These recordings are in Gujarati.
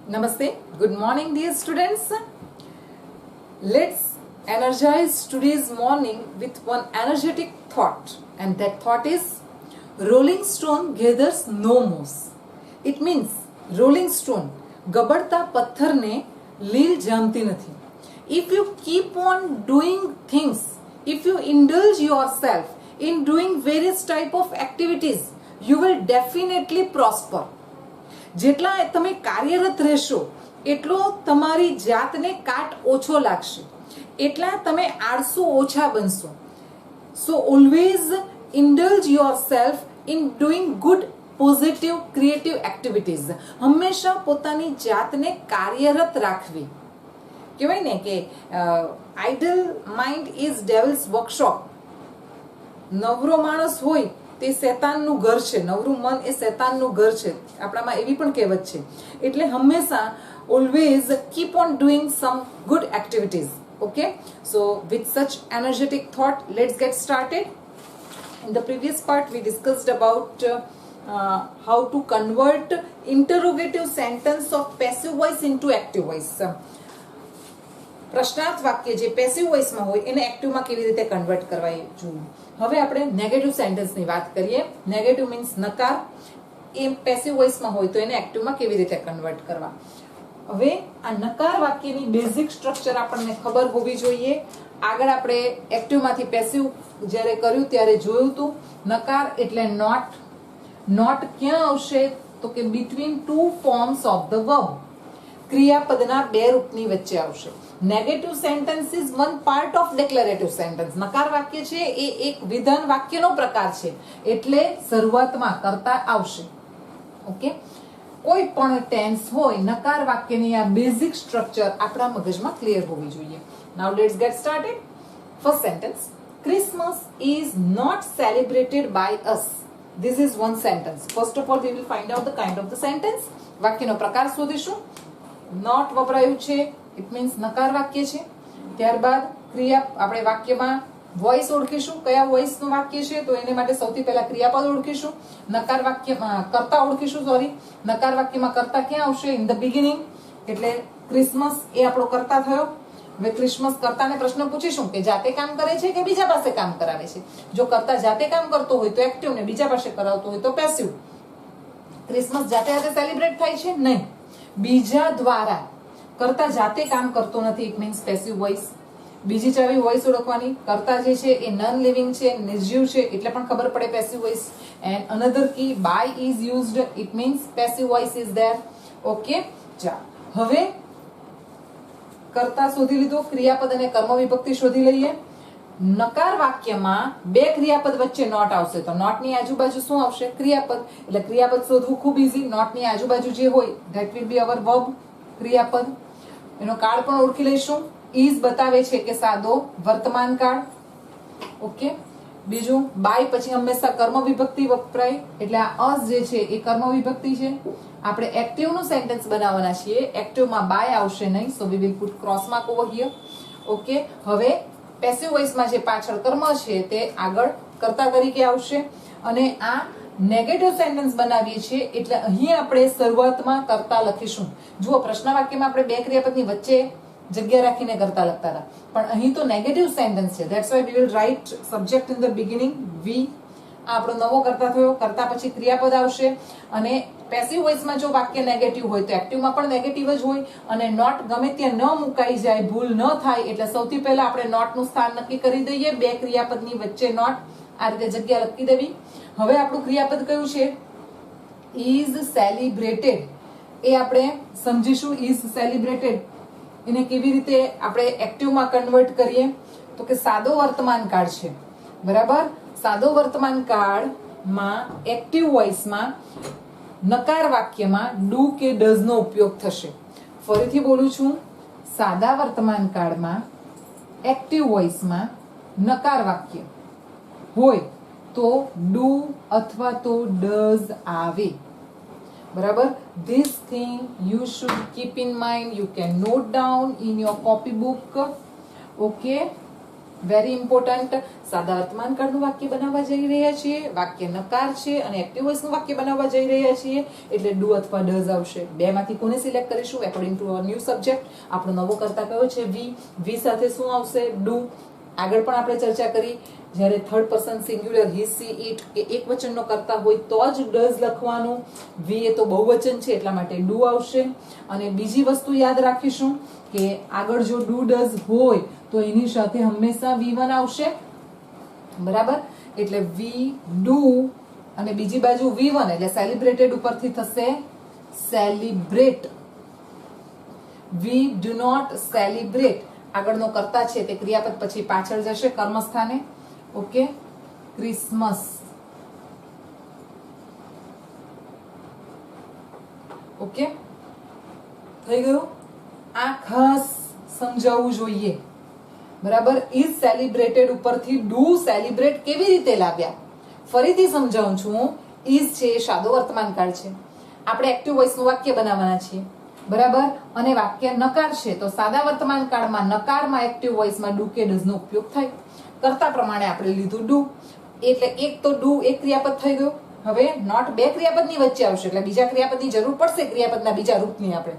Namaste. Good morning, dear students. Let's energize today's morning with one energetic thought, and that thought is Rolling stone gathers no moss. It means rolling stone ગબડતા પથ્થરને લીલ જામતી નથી. If you keep on doing things, if you indulge yourself in doing various type of activities, you will definitely prosper. જેટલા તમે કાર્યરત રહેશો એટલો તમારી જાતને કાટ ઓછો લાગશે, એટલા તમે આળસુ ઓછા બનશો. સો always indulge yourself in doing good, positive, creative activities. હંમેશા પોતાની જાતને કાર્યરત રાખવી. કહેવાય ને કે idle mind is devil's workshop. નવરો માણસ હોય તે શેતાનનું ઘર છે, નવરું મન એ શેતાનનું ઘર છે, આપણામાં એવી પણ કહેવત છે. એટલે હંમેશા always keep on doing some good activities. Okay, so with such energetic thought, let's get started. In the previous part we discussed about how to convert interrogative sentence of passive voice into active voice. પ્રશ્નાર્થ વાક્ય જે પેસિવ વોઇસમાં હોય એને એક્ટિવમાં કેવી રીતે કન્વર્ટ કરવા જોઈએ. હવે આપણે નેગેટિવ સેન્ટેન્સની વાત કરીએ. નેગેટિવ મીન્સ નકાર. એ પેસિવ વોઇસમાં હોય તો એને એક્ટિવમાં કેવી રીતે કન્વર્ટ કરવા. હવે આ નકાર વાક્યની બેઝિક સ્ટ્રક્ચર આપણને ખબર હોવી જોઈએ. આગળ આપણે એક્ટિવમાંથી પેસિવ જ્યારે કર્યું ત્યારે જોયું હતું. નકાર એટલે નોટ. નોટ ક્યાં આવશે તો કે between two forms of the verb. ક્રિયાપદના બે રૂપની વચ્ચે આવશે. Negative sentence is one part of declarative sentence. નકાર વાક્ય છે એ એક વિધાન વાક્યનો પ્રકાર છે, એટલે શરૂઆતમાં કર્તા આવશે. ઓકે, કોઈ પણ ટેન્સ હોય નકાર વાક્યની આ બેઝિક સ્ટ્રક્ચર આપણા મગજમાં ક્લિયર હોવી જોઈએ. Now let's get started. First sentence, Christmas is not celebrated by us. This is one sentence. First of all we will find out the kind of the sentence. વાક્યનો પ્રકાર શોધીશું. નોટ વપરાયું છે, ઇટ મીન્સ નકાર વાક્ય છે. ત્યારબાદ ક્રિયા, આપણે વાક્યમાં વોઇસ ઓળખીશું. કયા વોઇસનું વાક્ય છે તો એને માટે સૌથી પહેલા ક્રિયાપદ ઓળખીશું. નકાર વાક્યમાં કર્તા ઓળખીશું. નકાર વાક્યમાં કર્તા ક્યાં આવશે? In the beginning. એટલે ક્રિસમસ એ આપણો કર્તા થયો. હવે ક્રિસમસ કર્તાને પ્રશ્ન પૂછીશું કે જાતે કામ કરે છે કે બીજા પાસે કામ કરાવે છે. જો કર્તા જાતે કામ કરતો હોય તો એક્ટિવ, ને બીજા પાસે કરાવતો હોય તો પેસિવ. ક્રિસમસ જાતે જાતે સેલિબ્રેટ થાય છે? નહીં, બીજા દ્વારા. કર્તા જાતે કામ કરતો નથી, ઇટ મીન્સ પેસિવ વોઇસ. બીજી ચાવી વોઇસ ઓળખવાની. કર્તા જે છે એ નોન લિવિંગ છે, નિર્જીવ છે, એટલે પણ ખબર પડે passive voice. And another key by is used, it means passive voice is there. Okay, ચાલો હવે કર્તા શોધી લીધો. ક્રિયાપદ અને કર્મ વિભક્તિ શોધી લઈએ. નકાર વાક્યમાં બે ક્રિયાપદ વચ્ચે નોટ આવશે તો નોટની આજુબાજુ શું આવશે? ક્રિયાપદ. એટલે ક્રિયાપદ શોધવું ખૂબ ઈઝી. નોટની આજુબાજુ જે હોય that will be our verb, ક્રિયાપદ. એનો કાળ પણ ઓળખી લઈશું. ઇઝ બતાવે છે કે સાદો વર્તમાન કાળ. ઓકે, બીજું બાય પછી હંમેશા કર્મ વિભક્તિ વપરાય, એટલે આ અસ જે છે એ કર્મ વિભક્તિ છે. આપણે એક્ટિવ નું સેન્ટેન્સ બનાવવાના છીએ, એક્ટિવમાં બાય આવશે નહીં, so we will put cross mark over here. Okay, હવે પેસિવ વોઇસમાં જે પાછળ કર્મ છે તે આગળ કર્તા તરીકે આવશે. અને આ નેગેટિવ સેન્ટેન્સ બનાવીએ છીએ એટલે અહીં આપણે શરૂઆતમાં કર્તા લખીશું. જુઓ, પ્રશ્ન વાક્યમાં આપણે બે ક્રિયાપદની વચ્ચે જગ્યા રાખીને કર્તા લખતા હતા, પણ અહીં તો નેગેટિવ સેન્ટેન્સ છે. That's why we will write subject in the beginning, we. આ આપણો નવો કર્તા થયો. કર્તા પછી ક્રિયાપદ આવશે. અને પેસિવ વોઇસમાં જો વાક્ય નેગેટિવ હોય તો એક્ટિવમાં પણ નેગેટિવ જ હોય. અને નોટ ગમે ત્યાં ન મુકાઈ જાય, ભૂલ ન થાય, એટલે સૌથી પહેલા આપણે નોટનું સ્થાન નક્કી કરી દઈએ. બે ક્રિયાપદની વચ્ચે નોટ, આ રીતે જગ્યા લખી દેવી. હવે આપણું ક્રિયાપદ કયું છે? Is celebrated. એ આપણે સમજીશું. ઇઝ સેલિબ્રેટેડ એને કેવી રીતે આપણે એક્ટિવમાં કન્વર્ટ કરીએ તો કે સાદો વર્તમાન કાળ છે, બરાબર. સાદો વર્તમાન કાળમાં એક્ટિવ વોઇસમાં નકાર વાક્યમાં ડુ કે ડઝ નો ઉપયોગ થશે. ફરીથી બોલું છું, સાદા વર્તમાન કાળમાં એક્ટિવ વોઇસમાં નકાર વાક્ય હોય તો ડુ અથવા તો ડઝ આવે, બરાબર. This thing you should keep in mind. You can note down in your copy book. Okay, very important, સાદા વર્તમાન કાળનું વાક્ય બનાવવા જઈ રહ્યા છીએ, વાક્ય નકાર છે અને એક્ટિવ વોઇસનું વાક્ય બનાવવા જઈ રહ્યા છીએ, એટલે ડુ અથવા ડઝ આવશે. બે માંથી કોને સિલેક્ટ કરીશું એકોર્ડિંગ ટુ ન્યુ સબ્જેક્ટ? આપણો નવો કરતા કયો છે? વી સાથે શું આવશે? ડુ. આગળ પણ આપણે ચર્ચા કરી, જ્યારે third person singular he she it કે એક વચનનો કરતા હોય તો જ ડઝ લખવાનું. વી એ તો બહુવચન છે એટલા માટે ડુ આવશે. અને બીજી વસ્તુ યાદ રાખીશું કે આગળ જો ડુ ડઝ હોય તો એની સાથે હંમેશા V1 આવશે, બરાબર? એટલે વી ડુ અને બીજી બાજુ V1 એટલે સેલિબ્રેટેડ ઉપરથી થશે celebrate. We do not celebrate. આગળનો કરતા છે તે ક્રિયાપદ પછી પાછળ જશે કર્મસ્થાને. Okay, Christmas. ઓકે, થઈ ગયું? આ ખાસ સમજાવવું જોઈએ, બરાબર? ઇઝ સેલિબ્રેટેડ ઉપરથી ડુ સેલિબ્રેટ કેવી રીતે લાવ્યા? ફરીથી સમજાવું છું. ઇઝ છે એ સાદો વર્તમાન કાળ છે. આપણે એક્ટિવ વોઇસનું વાક્ય બનાવવાના છીએ, બરાબર? અને વાક્ય નકાર છે તો સાદા વર્તમાન કાળમાં નકારમાં એક્ટિવ વોઇસમાં ડુ કે ડઝ નો ઉપયોગ થાય. કરતા પ્રમાણે આપણે લીધું ડુ, એટલે એક તો ડુ એક ક્રિયાપદ થઈ ગયું. હવે નોટ બે ક્રિયાપદની વચ્ચે આવશે એટલે બીજા ક્રિયાપદની જરૂર પડશે ક્રિયાપદના બીજા રૂપની આપણે,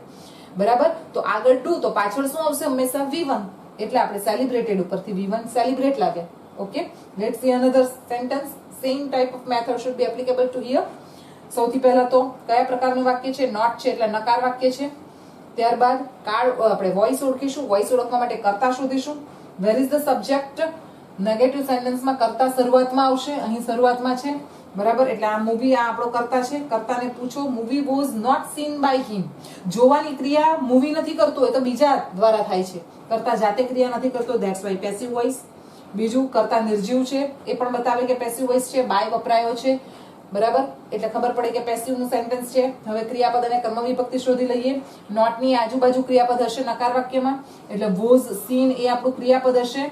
બરાબર? તો આગળ ડુ તો પાછળ શું આવશે? હંમેશા V1. એટલે આપણે સેલિબ્રેટેડ ઉપરથી V1 સેલિબ્રેટ લાગ્યા. Okay, let's see another sentence. Same type of method should be applicable to here. સૌથી પહેલા તો કયા પ્રકારનું વાક્ય છે? નોટ છે એટલે નકાર વાક્ય છે. ત્યારબાદ કાળ આપણે વોઇસ ઓળખીશું. વોઇસ ઓળખવા માટે કરતા શોધીશું. Where is the subject? Negative સેન્ટેન્સમાં કરતા શરૂઆતમાં આવશે. અહીં શરૂઆતમાં છે, બરાબર? એટલે આ મૂવી આ આપણો કરતા છે. કરતાને પૂછો movie was not seen by him. જોવાની ક્રિયા મૂવી નથી કરતો, એ તો બીજા દ્વારા થાય છે. કરતા જાતે ક્રિયા નથી કરતો, ધેટ્સ વાય પેસિવ વોઇસ. બીજું, કરતા નિર્જીવ છે એ પણ બતાવે કે પેસિવ વોઇસ છે. બાય વપરાયો છે, બરાબર? એટલે ખબર પડે કે પેસિવ નું સેન્ટેન્સ છે. હવે ક્રિયાપદ અને કર્મ વિભક્તિ શોધી લઈએ. નોટ ની આજુબાજુ ક્રિયાપદ હશે નકાર વાક્યમાં, એટલે વોઝ સીન એ આપણું ક્રિયાપદ હશે.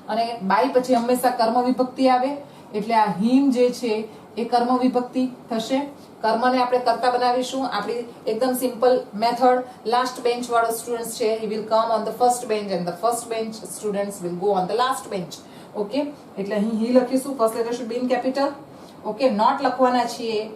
અને બાય પછી હંમેશા કર્મ વિભક્તિ આવે, એટલે આ હિમ જે છે એ કર્મ વિભક્તિ થશે. કર્મને આપણે કરતા બનાવીશું. આપણી એકદમ સિમ્પલ મેથડ. લાસ્ટ બેન્ચ વાળો સ્ટુડન્ટ છે, he will come on the first bench and the first bench students will go on the last bench. Okay, એટલે અહીં હી લખીશું. First letter should be in capital. Okay, not લખવાના છીએ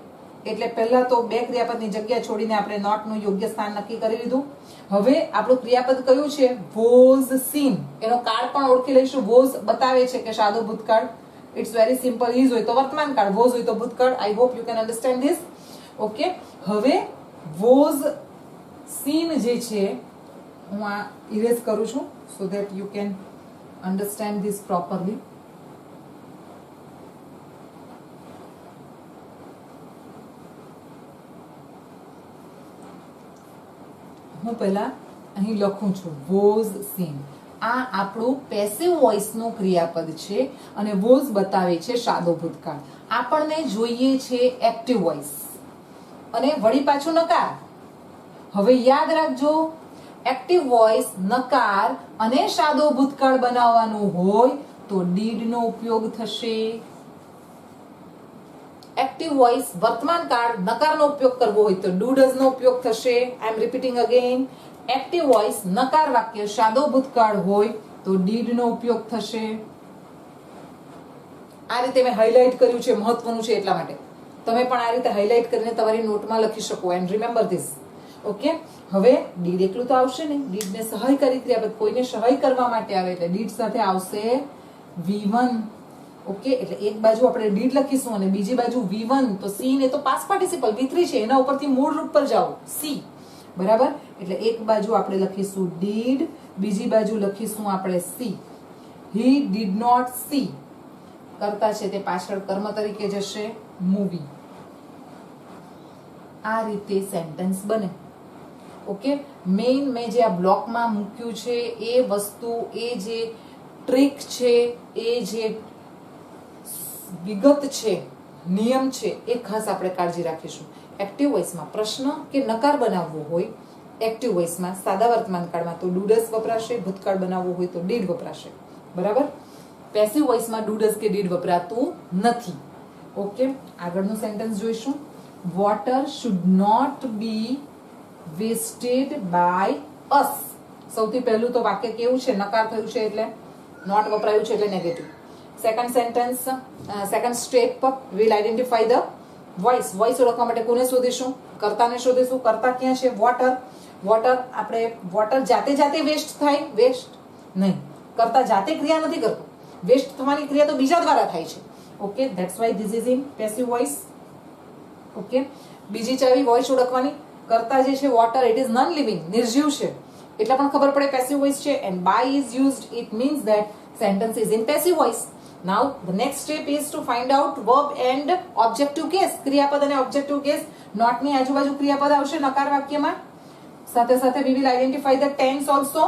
એટલે પહેલા તો બે ક્રિયાપદની જગ્યા છોડીને આપણે નોટ નું યોગ્ય સ્થાન નક્કી કરી લીધું. હવે આપણું ક્રિયાપદ કયું છે? Was scene. એનો કાળ પણ ઓળખી લઈશું. વોઝ બતાવે છે કે સાદો ભૂતકાળ. It's very simple. ઇઝ હોય તો વર્તમાન કાળ, વોઝ હોય તો ભૂતકાળ. આઈ hope you can understand this. Okay, હવે વોઝ સીન જે છે હું આ ઇરેઝ કરું છું so that you can understand this properly. હું પહેલા અહીં લખું છું વોઝ સીન. આ આપણું પેસિવ વોઇસ નું ક્રિયાપદ છે અને વોઝ બતાવે છે સાદો ભૂતકાળ. આપણને જોઈએ છે એક્ટિવ વોઇસ અને વળી પાછું નકાર. હવે યાદ રાખજો, એક્ટિવ વોઇસ નકાર અને સાદો ભૂતકાળ બનાવવાનું હોય તો ડીડ નો ઉપયોગ થશે. એક્ટિવ વોઇસ વર્તમાન કાળ નકારનો ઉપયોગ કરવો હોય તો ડુ ડઝ નો ઉપયોગ થશે. આઈ એમ રિપીટિંગ અગેન. એક્ટિવ વોઇસ નકાર વાક્ય સાદો ભૂતકાળ હોય તો ડીડ નો ઉપયોગ થશે. આ રીતે મેં હાઇલાઇટ કર્યું છે, મહત્વનું છે એટલા માટે. તમે પણ આ રીતે હાઇલાઇટ કરીને તમારી નોટમાં લખી શકો એન્ડ રિમેમ્બર ધીસ. ઓકે, હવે ડીડ એકલું તો આવશે ને. ડીડ ને સહાયકારી ક્રિયાપદ, કોઈને સહાય કરવા માટે આવે એટલે ડીડ સાથે આવશે V1. ઓકે, એટલે એક બાજુ આપણે ડીડ લખીશું અને બીજી બાજુ V1. તો સી ને તો પાસ્ટ પાર્ટિસિપલ V3 છે, એના ઉપરથી મૂળ રૂપ પર જાઓ સી, બરાબર? એટલે એક બાજુ આપણે લખીશું ડીડ, બીજી બાજુ લખીશું આપણે see. He did not see. કરતા છે તે પાછળ કર્મ તરીકે જશે મૂવી. આ રીતે સેન્ટેન્સ બને. ઓકે, મેઇન મેં જે આ બ્લોકમાં મૂક્યું છે એ વસ્તુ, એ જે ટ્રીક છે, એ જે વિગત છે, નિયમ છે, એ ખાસ આપણે કાળજી રાખીશું. એક્ટિવ વોઇસમાં પ્રશ્ન કે નકાર બનાવવો હોય, એક્ટિવ વોઇસમાં સાદા વર્તમાન કાળમાં તો ડુ ડઝ વપરાશે. ભૂતકાળ બનાવવો હોય તો ડીડ વપરાશે, બરાબર? પેસિવ વોઇસમાં ડુ ડઝ કે ડીડ વપરાતું નથી. ઓકે, આગળનું સેન્ટેન્સ જોઈશું. Water should not be wasted by us. સૌથી પહેલું તો વાક્ય કેવું છે? નકાર થયું છે એટલે નોટ વપરાયું છે એટલે negative. Second sentence, second step, will identify the voice. Voice ઓળખવા માટે કોને શોધીશું? કર્તાને શોધીશું. કર્તા ક્યાં છે? વોટર. વોટર આપણે વોટર જાતે જાતે વેસ્ટ થાય? વેસ્ટ નહીં. કર્તા જાતે ક્રિયા નથી કરતો. વેસ્ટ થવાની ક્રિયા તો બીજા દ્વારા થાય છે. Okay, that's why this is in passive voice. Okay, બીજી ચાવી વોઇસ ઓળખવાની. કર્તા જે છે water, it is non living, નિર્જીવ છે, એટલે પણ ખબર પડે પેસિવ વોઇસ છે. And by is used, it means that sentence is in passive voice. Now the next step is to find out verb and objective case. ક્રિયાપદ અને objective case. નોટ ની આજુબાજુ ક્રિયાપદ આવશે નકાર વાક્યમાં. સાથે સાથે we will identify the tense also.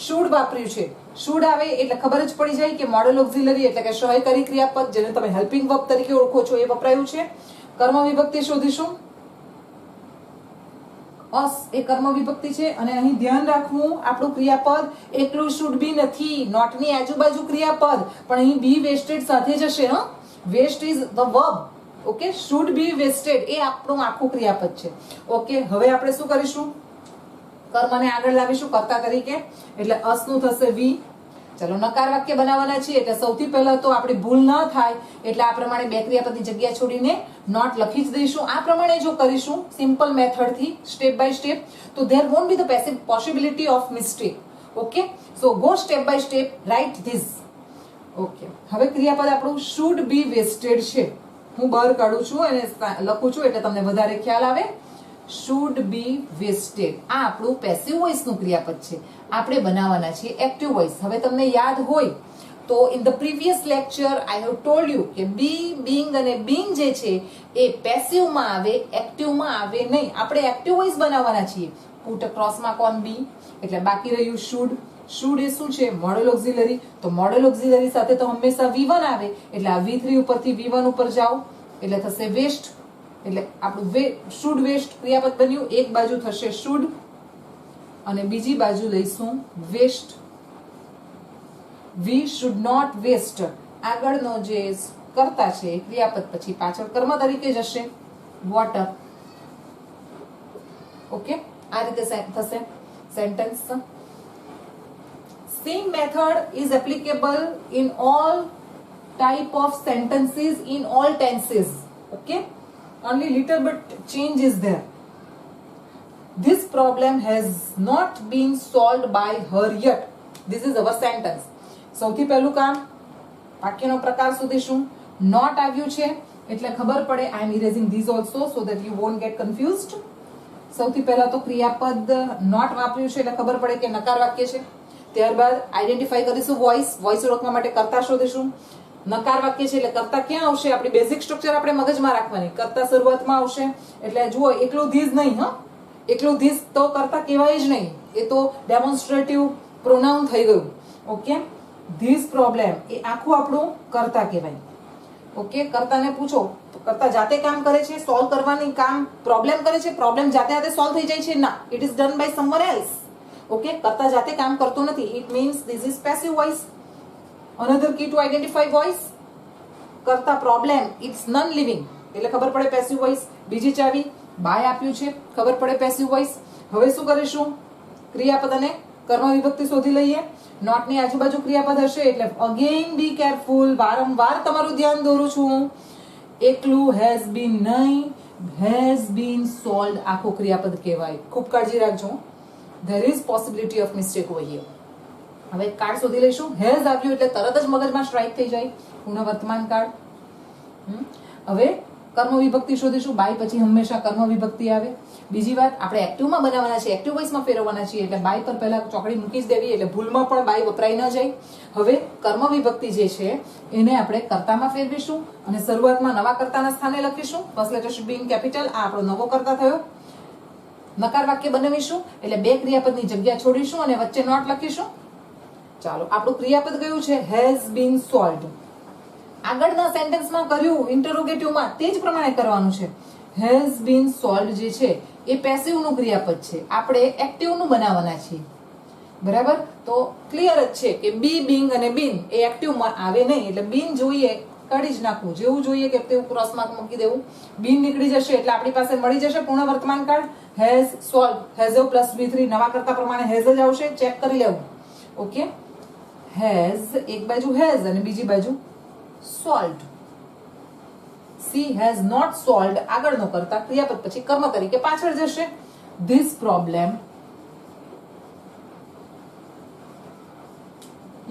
should વાપર્યું છે. should આવે એટલે ખબર જ પડી જાય કે મોડલ ઓક્ઝિલરી એટલે કે સહાયકારી ક્રિયાપદ, જેને તમે હેલ્પિંગ વર્બ તરીકે ઓળખો છો, એ વપરાયું છે. કર્મ વિભક્તિ શોધીશું. અસ એ કર્મ વિભક્તિ છે અને અહીં ધ્યાન રાખવું, આપણું ક્રિયાપદ એકલું શુડ બી નથી, નોટ ની આજુબાજુ ક્રિયાપદ, પણ અહીં બી વેસ્ટેડ સાથે જશે. હા, waste is the verb. Okay, should be wasted એ આપણું આખું ક્રિયાપદ છે. ઓકે, હવે આપણે શું કરીશું? કર્મને આગળ લાવીશું કર્તા તરીકે, એટલે અસ નું થશે વી. ચલો નકાર વાક્ય બનાવવાના છીએ, એટલે સૌથી પહેલા તો આપણી ભૂલ ન થાય એટલે આ પ્રમાણે બે ક્રિયાપદની જગ્યા છોડીને નોટ લખી જ દઈશું. આ પ્રમાણે જો કરીશું સિમ્પલ મેથડ થી, સ્ટેપ બાય સ્ટેપ, તો there won't be the possibility of mistake. Okay, so go step by step, write this. Okay, હવે ક્રિયાપદ આપણું શુડ બી વેસ્ટેડ છે. હું બહાર કાઢું છું અને લખું છું એટલે તમને વધારે ખ્યાલ આવે. શુડ બી વેસ્ટેડ આ આપણું પેસિવ વોઇસ નું ક્રિયાપદ છે. આપણે બનાવવાના છીએ એક્ટિવ વોઇસ. હવે તમને યાદ હોય તો in the previous lecture I have told you કે બી, બીંગ અને બીંગ જે છે એ પેસિવમાં આવે, એક્ટિવમાં આવે નહીં. આપણે એક્ટિવ વોઇસ બનાવવાના છીએ. પુટ ક્રોસમાં કોન બી, એટલે બાકી રહ્યું શુડ. શુડ એ શું છે? Model auxiliary. તો મોડલ ઓક્ઝિલરી સાથે તો હંમેશા V1 આવે, એટલે આ V3 ઉપરથી V1 ઉપર જાઓ એટલે થશે વેસ્ટ. એટલે આપણું શુડ વેસ્ટ ક્રિયાપદ બન્યું. એક બાજુ થશે શુડ અને બીજી બાજુ લઈશું waste. We should not waste આગળનો જે કર્તા છે ક્રિયાપદ પછી પાછળ કર્મ તરીકે જશે વોટર. ઓકે, આ રીતે થશે sentence. Same method is applicable in all type of sentences in all tenses. Okay, only little bit change is there. This problem has not been solved by her yet. This is our sentence. સૌથી પહેલું કામ વાક્યનો પ્રકાર શોધીશું. નોટ આવ્યું છે એટલે ખબર પડે. I am erasing these also so that you won't get confused. સૌથી પહેલા તો ક્રિયાપદ નોટ વાપર્યું છે એટલે ખબર પડે કે નકાર વાક્ય છે. ત્યારબાદ આઈડેન્ટિફાઈ કરીશું વોઇસ. વોઇસ ઓળખવા માટે કર્તા શોધીશું. નકાર વાક્ય છે એટલે કર્તા ક્યાં આવશે? આપણી બેઝિક સ્ટ્રક્ચર આપણે મગજમાં રાખવાની. કર્તા શરૂઆતમાં આવશે એટલે જુઓ એકલું ધીસ નહીં. હા, એકલું ધીસ તો કર્તા કહેવાય જ નહીં, એ તો ડેમોન્સ્ટ્રેટિવ પ્રોનાઉન થઈ ગયું. ઓકે, ધીસ પ્રોબ્લેમ એ આખું આપણું કર્તા કહેવાય. ઓકે, કર્તાને પૂછો તો કર્તા જાતે કામ કરે છે, સોલ્વ કરવાની કામ પ્રોબ્લેમ કરે છે? પ્રોબ્લેમ જાતે જાતે સોલ્વ થઈ જાય છે? ના, it is done by someone else. Okay, કર્તા જાતે કામ કરતો નથી. It means this is passive voice. Another key to identify voice, કર્તા પ્રોબ્લેમ ઇટ્સ નોન લિવિંગ એટલે ખબર પડે પેસિવ વોઇસ. બીજી ચાવી બાય આપ્યું છે, ખબર પડે પેસિવ વોઇસ. હવે શું કરીશું? ક્રિયાપદ અને કર્મ વિભક્તિ શોધી લઈએ. નોટ ની આજુબાજુ ક્રિયાપદ હશે એટલે અગેન બી કેરફુલ. વારંવાર તમારું ધ્યાન દોરું છું. એકલું હેઝ બીન નહીં, હેઝ બીન સોલ્ડ આખું ક્રિયાપદ કહેવાય. ખૂબ કાળજી રાખજો. there is possibility of mistake over here. હવે કાળ શોધી લઈશું. હેઝ આવ્યું એટલે તરત જ મગજમાં સ્ટ્રાઇક થઈ જાય પૂર્ણ વર્તમાન કાળ. હવે કર્મ વિભક્તિ શોધીશું. બાય પછી હંમેશા કર્મ વિભક્તિ આવે. બીજી વાત, આપણે એક્ટિવમાં બનાવવાના છે, એક્ટિવ વોઇસમાં ફેરવવાના છીએ એટલે બાય પર પહેલા ચોકડી મૂકી જ દેવી એટલે ભૂલમાં પણ બાય વપરાઈ ન જાય. હવે કર્મ વિભક્તિ જે છે એને આપણે કર્તામાં ફેરવીશું અને શરૂઆતમાં નવા કર્તાના સ્થાને લખીશું. First letter should be in capital. આ આપણો નવો કર્તા થયો. નકાર વાક્ય બનાવીશું એટલે બે ક્રિયાપદની જગ્યા છોડીશું અને વચ્ચે નોટ લખીશું. ચાલો, આપણું ક્રિયાપદ કયું છે? Has been solved. આગળના સેન્ટેન્સમાં કર્યું ઇન્ટરોગેટિવમાં તે જ પ્રમાણે કરવાનું છે. હેઝ બીન સોલ્વડ જે છે એ પેસિવ નું ક્રિયાપદ છે, આપણે એક્ટિવ નું બનાવવાના છીએ. બરાબર? તો ક્લિયર જ છે કે બી, બીંગ અને બીન એ એક્ટિવમાં આવે નહીં એટલે બીન જોઈએ કાઢી જ નાખવું. જેવું જોઈએ કે તેવું ક્રોસ માર્ક મૂકી દેવું. બીન નીકળી જશે એટલે આપણી પાસે મળી જશે પૂર્ણ વર્તમાન કાળ. Has solve, has plus V3 નવા કરતા પ્રમાણે હેઝ જ આવશે. ચેક કરી લેવું. ઓકે, હેઝ, એક બાજુ હેઝ અને બીજી બાજુ solved. She has not solved આગળનો કરતા ક્રિયાપદ પછી કર્મ તરીકે પાછળ જશે. This problem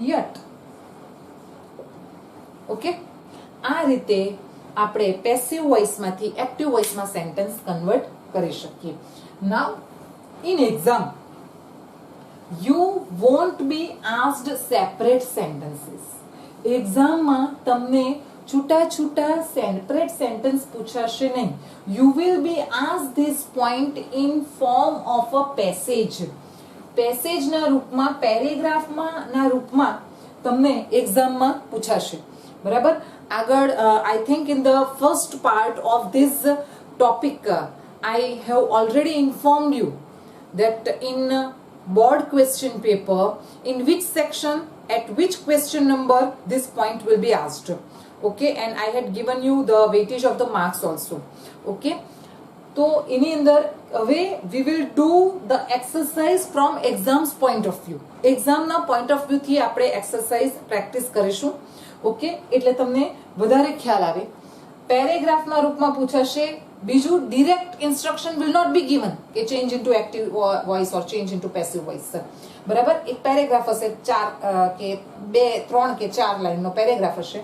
yet. ઓકે, આ રીતે આપણે પેસિવ વોઇસ માંથી એક્ટિવ વોઇસમાં સેન્ટેન્સ કન્વર્ટ કરી શકીએ. Now in exam you won't be asked separate sentences. એક્ઝામમાં તમને છૂટા છૂટા સેપરેટ સેન્ટેન્સ પૂછાશે નહીં. You will be asked this point in form of a passage. પેસેજના રૂપમાં, પેરેગ્રાફમાં ના રૂપમાં તમને એક્ઝામમાં પૂછાશે. બરાબર. આગળ I think in the first part of this topic I have already informed you that in board question paper in which section at which question number this point will be asked. Okay, and I had given you the weightage of the marks also. Okay, તો એની અંદર હવે we will do the exercise from exams point of view. એક્ઝામના point of view થી આપણે એક્સરસાઇઝ પ્રેક્ટિસ કરીશું. ઓકે, એટલે તમને વધારે ખ્યાલ આવે. પેરેગ્રાફના રૂપમાં પૂછાશે. બીજું, direct instruction will not be given કે change into active voice or change into passive voice. બરાબર. એક પેરેગ્રાફ હશે, 4 કે 2, 3 કે 4 લાઈનનો પેરેગ્રાફ હશે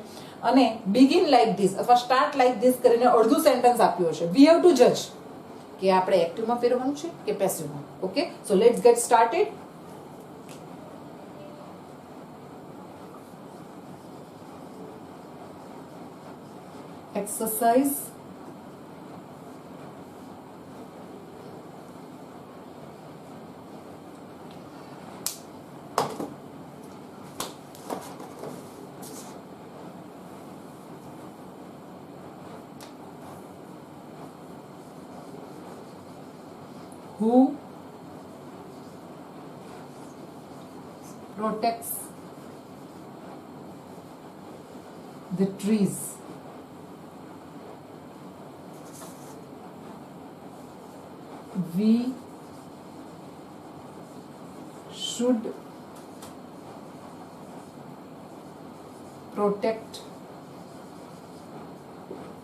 અને બિગિન લાઈક ધીસ અથવા સ્ટાર્ટ લાઈક ધીસ કરીને અડધું સેન્ટેન્સ આપ્યું હશે. વી હેવ ટુ જજ કે આપણે એક્ટિવમાં ફેરવવાનું છે કે પેસિવમાં. Okay, so let's get started. exercise who protects the trees? We should protect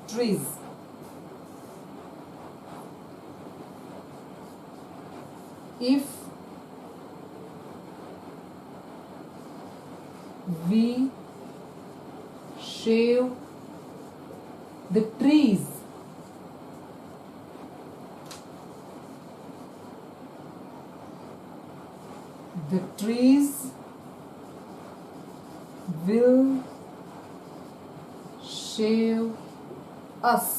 trees. If we shave the trees, the trees will shave us.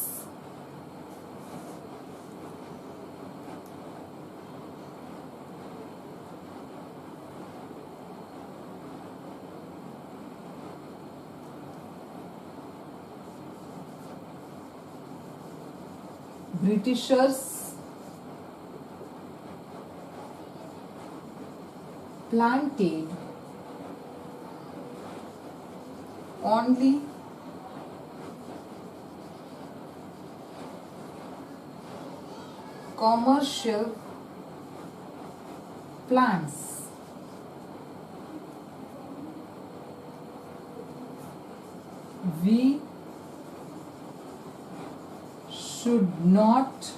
Britishers planted only commercial plants. We should not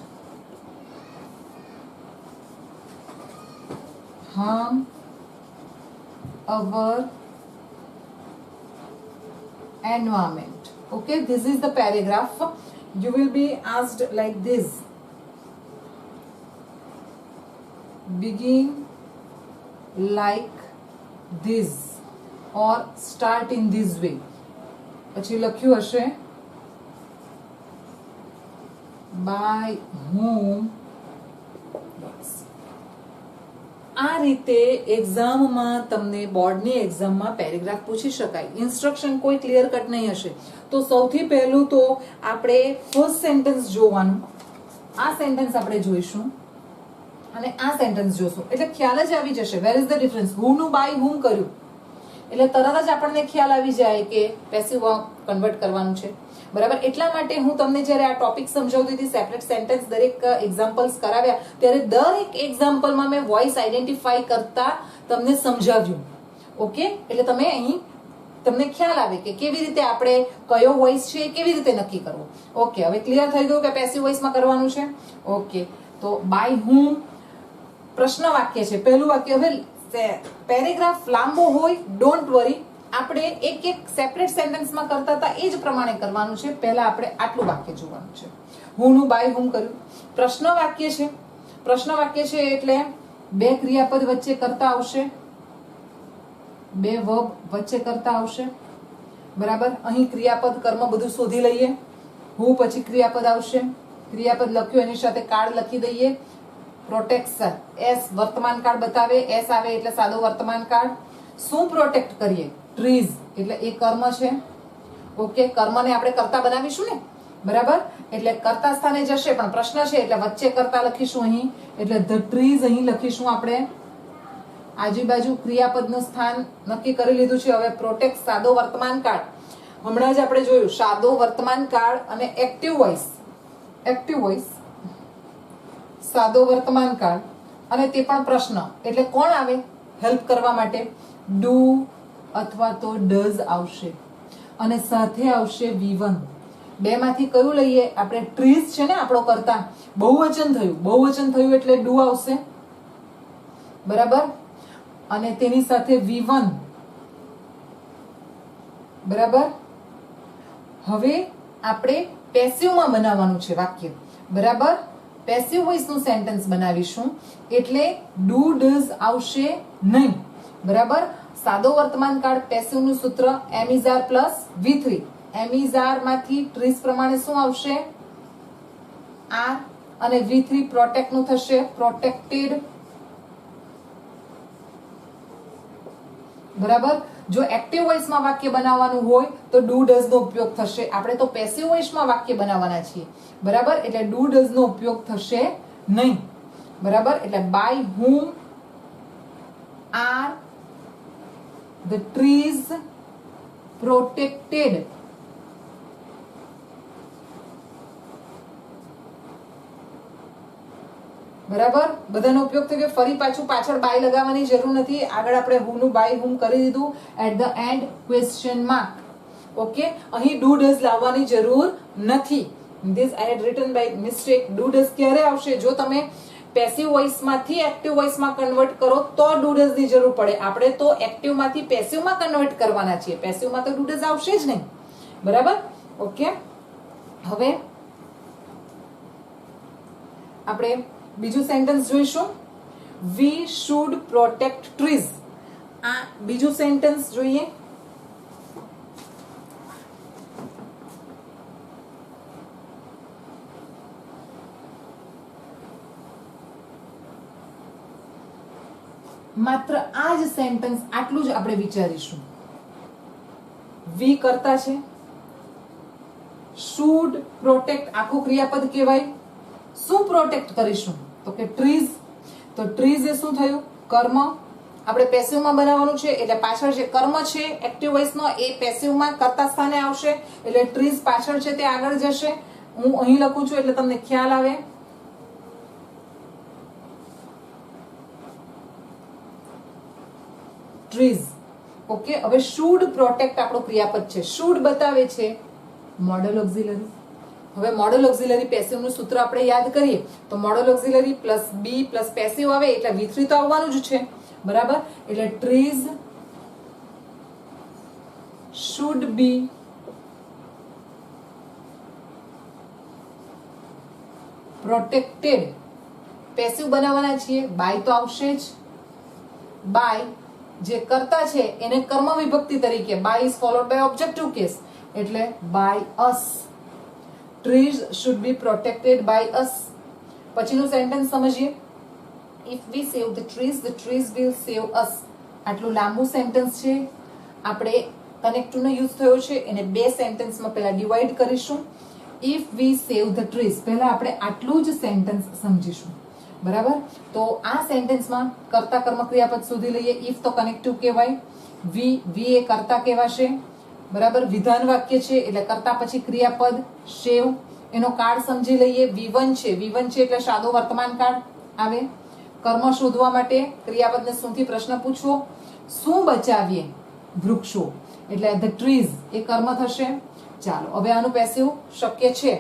harm our environment. Okay, this is the paragraph. You will be asked like this: begin like this or start in this way. પછી લખ્યું હશે by whom. આ રીતે એક્ઝામમાં તમને બોર્ડની એક્ઝામમાં પેરેગ્રાફ પૂછી શકાય. ઇન્સ્ટ્રક્શન કોઈ ક્લિયર કટ નહીં હશે. તો સૌથી પહેલું તો આપણે ફર્સ્ટ સેન્ટેન્સ જોવાનું. આ સેન્ટેન્સ આપણે જોઈશું અને આ સેન્ટેન્સ જોશું એટલે ખ્યાલ જ આવી જશે વેર ઇઝ ધ ડિફરન્સ. હુ નું બાય હુમ કર્યું એટલે તરત જ આપણને ખ્યાલ આવી જાય કે પેસિવ કન્વર્ટ કરવાનું છે. બરાબર. એટલા માટે હું તમને જ્યારે આ ટોપિક સમજાવતી હતી, સેપરેટ સેન્ટેન્સ દરેક એક્ઝામ્પલ્સ કરાવ્યા ત્યારે દરેક એક્ઝામ્પલમાં મેં વોઇસ આઈડેન્ટિફાઈ કરતા તમને સમજાવ્યું. ઓકે, એટલે તમે અહીં તમને ખ્યાલ આવે કે કેવી રીતે આપણે કયો વોઇસ છે કેવી રીતે નક્કી કરવો. ઓકે, હવે ક્લિયર થઈ ગયું કે પેસિવ વોઇસમાં કરવાનું છે. ઓકે, તો બાય હુમ પ્રશ્ન વાક્ય છે પહેલું વાક્ય. હવે પેરેગ્રાફ લાંબો હોય, ડોન્ટ વરી, આપણે એક એક સેપરેટ સેન્ટેન્સમાં કરતા હતા એ જ પ્રમાણે કરવાનું છે. પહેલા આપણે આટલું વાક્ય જોવાનું છે. હું નું બાય હુમ કર્યું. પ્રશ્ન વાક્ય છે. પ્રશ્ન વાક્ય છે એટલે બે ક્રિયાપદ વચ્ચે કરતા આવશે, બે વર્બ વચ્ચે કરતા આવશે. બરાબર, અહીં ક્રિયાપદ કર્મ બધું શોધી લઈએ. હું પછી ક્રિયાપદ આવશે. ક્રિયાપદ લખ્યું એની સાથે કાળ લખી દઈએ. પ્રોટેક્શન, એસ વર્તમાન કાળ બતાવે, એસ આવે એટલે સાદો વર્તમાન કાળ. શું પ્રોટેક્ટ કરીએ? ટ્રીઝ, એટલે એ કર્મ છે. ઓકે, કર્મને આપણે કર્તા બનાવીશું ને, બરાબર, એટલે કર્તા સ્થાને જશે પણ પ્રશ્ન છે એટલે વચ્ચે કર્તા લખીશું અહીં, એટલે ધ ટ્રીઝ અહીં લખીશું આપણે. આજુબાજુ ક્રિયાપદનું સ્થાન નક્કી કરી લીધું છે. હવે પ્રોટેક્ટ સાદો વર્તમાન કાળ, હમણાં જ આપણે જોયું સાદો વર્તમાન કાળ અને એક્ટિવ વોઇસ. એક્ટિવ વોઇસ, સાદો વર્તમાન કાળ અને તે પણ પ્રશ્ન, એટલે કોણ આવે હેલ્પ કરવા માટે? ડુ અથવા તો ડઝ આવશે અને સાથે આવશે V1. બે માંથી કયું લઈએ આપણે? ટ્રીઝ છે ને આપણો કરતા, બહુવચન થયું. બહુવચન થયું એટલે ડુ આવશે, બરાબર, અને તેની સાથે V1, બરાબર. હવે આપણે પેસિવમાં બનાવવાનું છે વાક્ય, બરાબર. પેસિવ વોઇસનું સેન્ટેન્સ બનાવીશું એટલે ડુ ડઝ આવશે નહીં, બરાબર. સાદો વર્તમાન કાળ પેસિવનું સૂત્ર am is are plus V3. Am is are માંથી ટ્રીઝ પ્રમાણે શું આવશે? આર, અને V3 પ્રોટેક્ટ નું થશે પ્રોટેક્ટેડ, બરાબર. જો એક્ટિવ વોઇસમાં વાક્ય બનાવવાનું હોય તો ડુ ડઝ નો ઉપયોગ થશે. આપણે તો પેસિવ વોઇસમાં વાક્ય બનાવવાના છીએ, બરાબર, એટલે ડુ ડઝ નો ઉપયોગ થશે નહીં, બરાબર. એટલે by whom are the trees protected. બરાબર, બધાનો ઉપયોગ થઈ ગયો. ફરી પાછળ બાય લગાવવાની જરૂર નથી. આગળ આપણે હું નું બાય હુમ કરી દીધું. At the end question mark. Okay, અહીં ડુ ડઝ લાવવાની જરૂર નથી. This I had written by mistake. Do does ક્યારે આવશે? જો તમે પેસિવ વોઇસ માંથી એક્ટિવ વોઇસમાં કન્વર્ટ કરો તો ડુ ડઝ ની જરૂર પડે. આપણે તો એક્ટિવ માંથી પેસિવમાં કન્વર્ટ કરવાના છીએ. પેસિવમાં તો ડુ ડઝ આવશે જ નહીં, બરાબર. ઓકે, હવે આપણે બીજું સેન્ટેન્સ જોઈશું. We should protect trees. આ બીજું સેન્ટેન્સ જોઈએ. માત્ર આ જ સેન્ટેન્સ આટલું જ આપણે વિચારીશું. વી કરતા છે, શુડ પ્રોટેક્ટ આખું ક્રિયાપદ કહેવાય. શું પ્રોટેક્ટ કરીશું? તો કે ટ્રીઝ. તો ટ્રીઝ એ શું થયું? કર્મ. આપણે પેસિવમાં બનાવવાનું છે એટલે પાછળ જે કર્મ છે એક્ટિવ વોઇસનો એ પેસિવમાં કર્તા સ્થાને આવશે, એટલે ટ્રીઝ પાછળ છે તે આગળ જશે. હું અહીં લખું છું એટલે તમને ખ્યાલ આવે. ટ્રીઝ. ઓકે, હવે શુડ પ્રોટેક્ટ આપણો ક્રિયાપદ છે. શુડ બતાવે છે મોડલ ઓક્ઝિલરી. હવે મોડલ ઓક્ઝિલરી પેસિવ નું સૂત્ર આપણે યાદ કરીએ તો મોડલ ઓક્ઝિલરી પ્લસ બી પ્લસ પેસિવ આવે એટલે V3 તો આવવાનું જ છે, બરાબર. એટલે trees should be protected. Passive બનાવવાના છીએ, બાય તો આવશે જ. બાય જે કરતા છે એને કર્મ વિભક્તિ તરીકે, by is followed by objective case, એટલે by us. Trees should be protected by us. પછીનું સેન્ટેન્સ સમજીએ. If we save the trees will save us. આટલું લાંબુ સેન્ટેન્સ છે. આપણે કનેક્ટ ટુ નો યુઝ થયો છે એને બે સેન્ટેન્સમાં પહેલા ડિવાઈડ કરીશું. If we save the trees, પહેલા આપણે આટલું જ સેન્ટેન્સ સમજીશું, બરાબર. તો આ સેન્ટેન્સમાં કર્તા કર્મ ક્રિયાપદ શોધી લઈએ. If તો કનેક્ટિવ કહેવાય, we એ કર્તા કહેવાશે, બરાબર. વિધાન વાક્ય છે એટલે કરતા પછી ક્રિયાપદ સેવ. એનો કાળ સમજી લઈએ. V1 છે, V1 છે એટલે સાદો વર્તમાન કાળ આવે. કર્મ શોધવા માટે ક્રિયાપદને શુંથી પ્રશ્ન પૂછવો શું બચાવીએ? વૃક્ષો, એટલે ધ ટ્રીઝ એ કર્મ થશે. ચાલો હવે આનું પેસિવ શક્ય છે,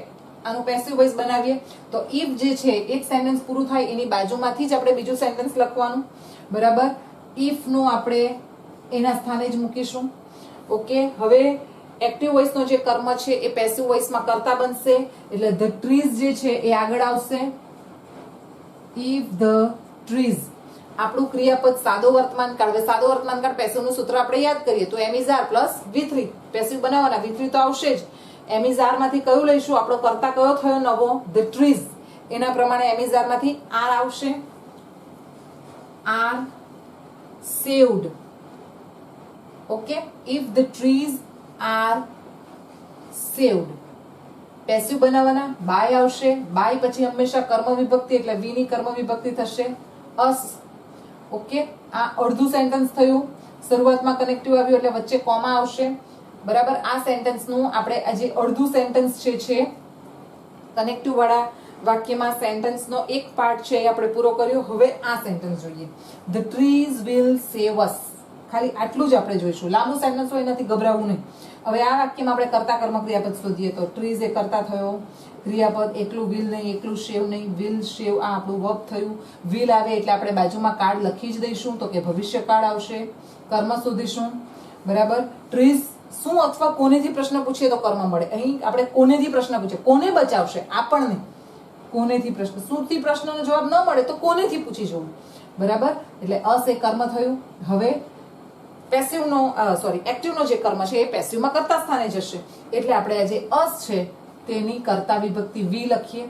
આનું પેસિવ વોઇસ બનાવીએ તો ઇફ જે છે એક સેન્ટેન્સ પૂરું થાય એની બાજુમાંથી જ આપણે બીજું સેન્ટેન્સ લખવાનું, બરાબર. ઇફ નું આપણે એના સ્થાને જ મૂકીશું. ઓકે, હવે એક્ટિવ વોઇસ નો જે કર્મ છે એ પેસિવ વોઇસ માં કરતા બનશે, એટલે ધ ટ્રીઝ જે છે એ આગળ આવશે. ઇફ ધ ટ્રીઝ આપણું ક્રિયાપદ સાદો વર્તમાન કાળ. હવે સાદો વર્તમાન કાળ પેસિવ નું સૂત્ર આપણે યાદ કરીએ તો am is are plus V3. Passive બનાવવાના V3 તો આવશે જ. એમ ઇઝ આર માંથી કયું લઈશું? આપણો કર્તા કયો થયો નવો? The trees. એના પ્રમાણે એમ ઇઝ આર માંથી આર આવશે. Are saved. Okay, if the trees are saved. Passive બનાવવાના બાય આવશે. બાય પછી હંમેશા કર્મ વિભક્તિ એટલે વી ની કર્મ વિભક્તિ થશે અસ. ઓકે, આ અડધું સેન્ટેન્સ થયું. શરૂઆતમાં કનેક્ટિવ આવ્યું એટલે વચ્ચે કોમા આવશે, બરાબર. આ સેન્ટેન્સ નું આપણે આજે અડધું સેન્ટેન્સ છે કનેક્ટિવ વાળા વાક્યમાં સેન્ટેન્સ નો એક પાર્ટ છે એ આપણે પૂરો કર્યો. હવે આ સેન્ટેન્સ જોઈએ, ધ ટ્રીઝ વિલ સેવ અસ. ખાલી આટલું જ આપણે જોઈશું. લાંબુ સેન્ટેન્સ હોય નથી, ગભરાવું નહીં. હવે આ વાક્યમાં આપણે કર્તા કર્મ ક્રિયાપદ શોધીએ તો ટ્રીઝ એ કર્તા થયો, ક્રિયાપદ એકલું વિલ નહીં, એકલું શેવ નહીં, વિલ શેવ આ આપણું વર્બ થયું. વિલ આવે એટલે આપણે બાજુમાં કાળ લખી જ દઈશું તો કે ભવિષ્ય કાળ આવશે. કર્મ શોધીશું, બરાબર. ટ્રીઝ શું અથવા કોનેથી પ્રશ્ન પૂછીએ તો કર્મ મળે. અહીં આપણે કોનેથી પ્રશ્ન પૂછીએ, કોને બચાવશે? આપણને. કોનેથી પ્રશ્ન, શુંથી પ્રશ્નનો જવાબ ન મળે તો કોનેથી પૂછી જવું, બરાબર. એટલે અસ એ કર્મ થયું. હવે પેસિવ નો એક્ટિવ નો જે કર્મ છે એ પેસિવ માં કર્તા સ્થાને જશે, એટલે આપણે આ જે અસ છે તેની કર્તા વિભક્તિ વી લખીએ.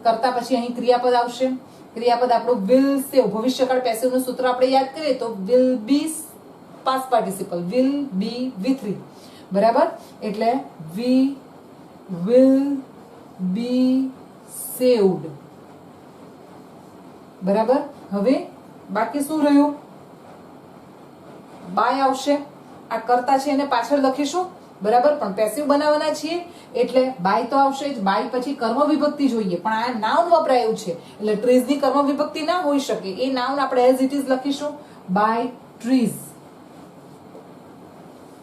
કર્તા પછી અહીં ક્રિયાપદ આવશે. ક્રિયાપદ આપણું વિલ સેવ, ભવિષ્યકાળ પેસિવ નું સૂત્ર આપણે યાદ કરીએ તો will be past participle, will be V3, બરાબર. એટલે વી વિલ બી સેવ્ડ, બરાબર. હવે બાકી શું રહ્યું? બાય આવશે. આ કર્તા છે એને પાછળ લખીશું, બરાબર. પણ પેસિવ બનાવવાના છીએ એટલે બાય તો આવશે જ. બાય પછી કર્મ વિભક્તિ જોઈએ, પણ આ નાઉન વપરાયું છે એટલે ટ્રીઝ ની કર્મ વિભક્તિ ના હોઈ શકે. એ નાઉન આપણે એઝ ઇટ ઇઝ લખીશું, by trees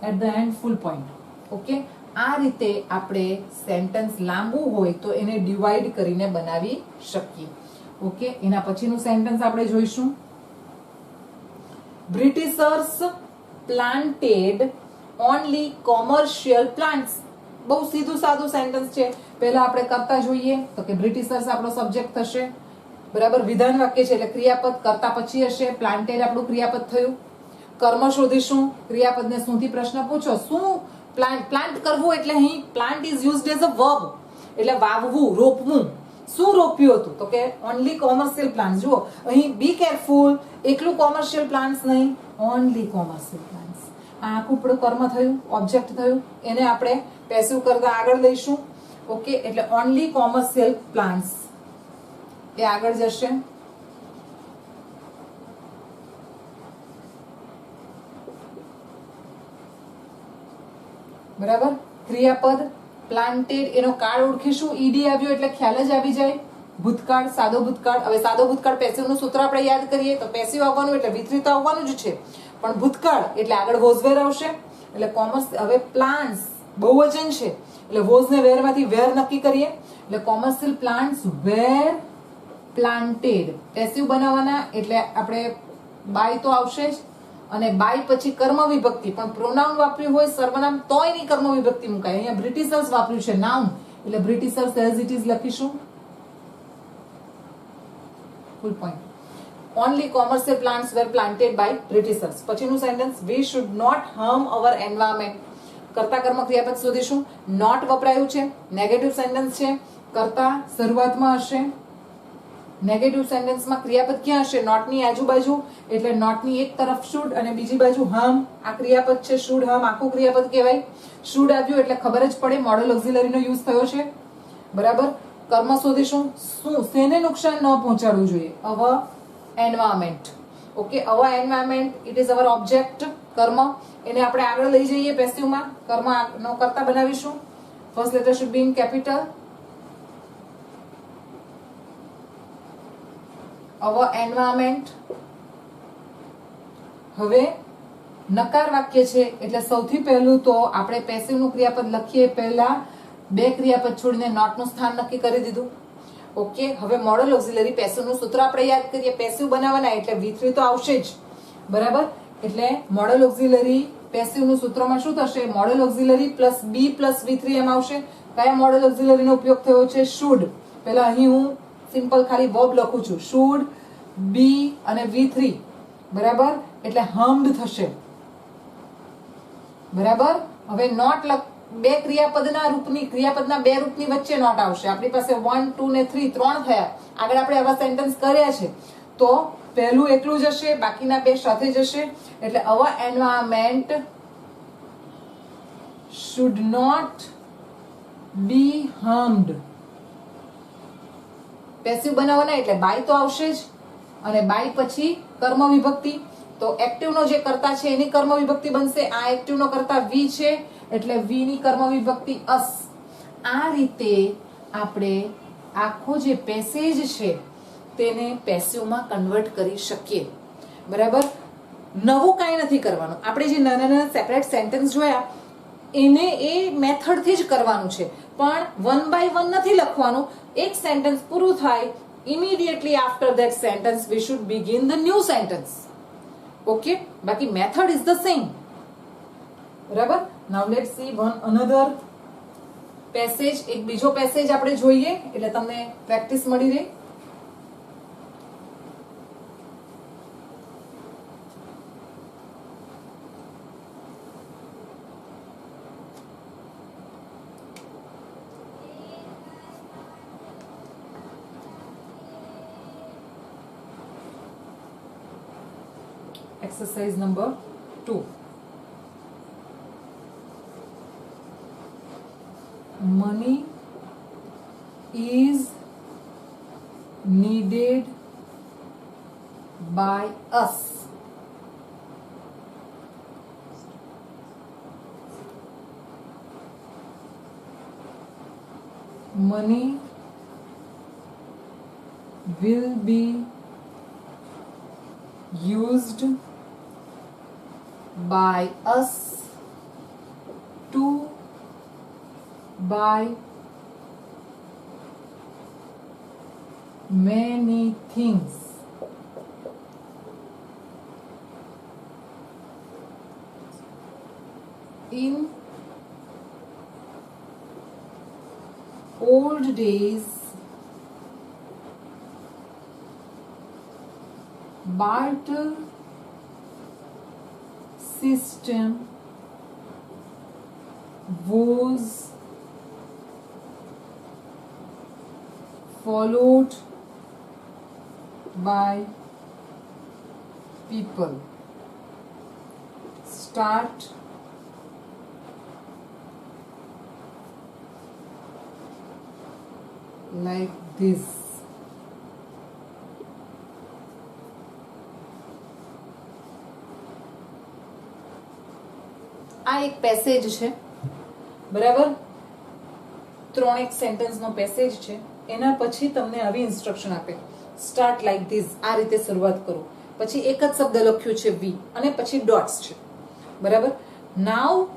at the end full point. Okay, આ રીતે આપણે સેન્ટેન્સ લાંબુ હોય તો એને ડિવાઈડ કરીને બનાવી શકીએ. ઓકે, એના પછીનું સેન્ટેન્સ આપણે જોઈશું. Britishers planted only commercial plants. બહુ સીધું સાદું સેન્ટેન્સ છે. પહેલા આપણે કરતા જોઈએ તો કે બ્રિટિશર્સ આપણો સબ્જેક્ટ થશે, બરાબર. વિધાન વાક્ય છે એટલે ક્રિયાપદ કરતા પછી હશે. પ્લાન્ટેડ આપણું ક્રિયાપદ થયું. કર્મ શોધીશું. ક્રિયાપદને શુંથી પ્રશ્ન પૂછો, શું પ્લાન્ટ કરવું, એટલે અહીં plant is used as a verb, એટલે વાવવું, રોપવું. શું રોપ્યું હતું તો કે ઓનલી કોમર્શિયલ પ્લાન્ટ્સ. જુઓ અહીં બી કેરફુલ, એકલું કોમર્શિયલ પ્લાન્ટ્સ નહીં, ઓનલી કોમર્શિયલ પ્લાન્ટ્સ. આ આખું કર્મ થયું, ઓબ્જેક્ટ થયું. એને આપણે પેસિવ કરતા આગળ લઈશું. ઓકે, એટલે ઓનલી કોમર્શિયલ પ્લાન્ટ્સ એ આગળ જશે. બરાબર. ક્રિયાપદ પ્લાન્ટેડ એનો કાળ ઓળખીશું. ઈડી આવ્યો એટલે ખ્યાલ જ આવી જાય. ભૂતકાળ, સાદો ભૂતકાળ. હવે સાદો ભૂતકાળ પેસિવ નું સૂત્ર આપણે યાદ કરીએ તો પેસિવ આવવાનું એટલે V3 તો આવવાનું જ છે, પણ ભૂતકાળ એટલે આગળ વોઝ વેર આવશે. એટલે કોમર્સ, હવે પ્લાન્ટ્સ બહુવચન છે એટલે વોઝ ને વેર માંથી વેર નક્કી કરીએ. એટલે commercial plants were planted. Passive બનાવવાના એટલે આપણે બાય તો આવશે જ, અને બાય પછી કર્મ વિભક્તિ. પણ પ્રોનાઉન વાપર્યું હોય સર્વનામ તો એની કર્મ વિભક્તિ મુકાય. અહીંયા બ્રિટિશર્સ વાપર્યું છે નાઉન એટલે બ્રિટિશર્સ એઝ ઇટ ઇઝ લખીશું. Full point. Only commercial plants were planted by Britishers. પછીનું sentence, we should not harm our environment. કર્તા કર્મ ક્રિયાપદ શોધીશું. નોટ વપરાયું છે, નેગેટિવ સેન્ટેન્સ છે. કર્તા શરૂઆતમાં હશે. નેગેટિવ સેન્ટેન્સમાં ક્રિયાપદ ક્યાં હશે? નોટની આજુબાજુ. એટલે નોટની એક તરફ શુડ અને બીજી બાજુ હમ. આ ક્રિયાપદ છે શુડ હમ, આખું ક્રિયાપદ કહેવાય. શુડ આવ્યું એટલે ખબર જ પડે મોડલ ઓક્ઝિલરીનો યુઝ થયો છે, બરાબર. કર્મ શોધીશું. શું શેને નુકસાન ન પહોંચાડવું જોઈએ? Our environment. Okay, our environment it is our object. કર્મ એને આપણે આગળ લઈ જઈએ પેસિવમાં. કર્મ નો કર્તા બનાવીશું. First letter should be in capital. Our environment. હવે નકાર વાક્ય છે એટલે સૌથી પહેલું તો આપણે પેસિવ નું ક્રિયાપદ લખીએ પહેલા બે ક્રિયાપદ છોડીને નોટ નું સ્થાન નક્કી કરી દીધું. ઓકે, હવે મોડલ ઓક્સિલરી પેસિવ નું સૂત્ર આપણે યાદ કરીએ. પેસિવ બનાવવાના એટલે V3 તો આવશે જ, બરાબર. એટલે મોડલ ઓક્સિલરી પેસિવ નું સૂત્રમાં શું થશે? મોડલ ઓક્સિલરી પ્લસ બી પ્લસ V3 એમ આવશે. કયા મોડલ ઓક્સિલરી નો ઉપયોગ થયો છે? શુડ. પહેલા અહીં હું સિમ્પલ ખાલી વર્બ લખું છું, શુડ, બી અને V3, બરાબર. એટલે હમ્ડ થશે, બરાબર. હવે નોટ બે ક્રિયાપદના બે રૂપની વચ્ચે નોટ આવશે. આપણી પાસે 1 2 ને 3 ત્રણ થયા. આગળ આપણે આવા સેન્ટેન્સ કર્યા છે તો પહેલું એકલું જશે, બાકીના બે સાથે જશે. એટલે our environment should not be harmed. Passive બનાવવાના એટલે બાય તો આવશે જ, અને બાય પછી કર્મ વિભક્તિ. તો એક્ટિવ નો જે કર્તા છે એની કર્મ વિભક્તિ બનશે. આ એક્ટિવ નો કર્તા વી છે એટલે વી ની કર્મ વિભક્તિ અસ. આ રીતે આપણે આખો જે પેસેજ છે તેને પેસિવમાં કન્વર્ટ કરી શકીએ, બરાબર. નવું કાંઈ નથી કરવાનું. આપણે જે નાના નાના સેપરેટ સેન્ટેન્સ જોયા એને એ મેથડ થી જ કરવાનું છે, પણ વન બાય વન નથી લખવાનું. એક સેન્ટેન્સ પૂરું થાય, immediately after that sentence we should begin the new sentence. Okay, બાકી method is the same, બરાબર. Now let's see one another passage. એક બીજો પેસેજ આપણે જોઈએ એટલે તમને પ્રેક્ટિસ મળી રહે. Exercise number 2. Money is needed by us. Money will be used by us to buy many things. In old days, barter system was followed by people. Start like this. આ એક પેસેજ છે, બરાબર. ત્રણેક સેન્ટેન્સ નો પેસેજ છે. એના પછી તમને આવી ઇન્સ્ટ્રક્શન આપે, સ્ટાર્ટ લાઈક ધીસ, આ રીતે શરૂઆત કરો. પછી એક જ શબ્દ લખ્યું છે વી અને પછી ડોટ્સ છે, બરાબર. નાવ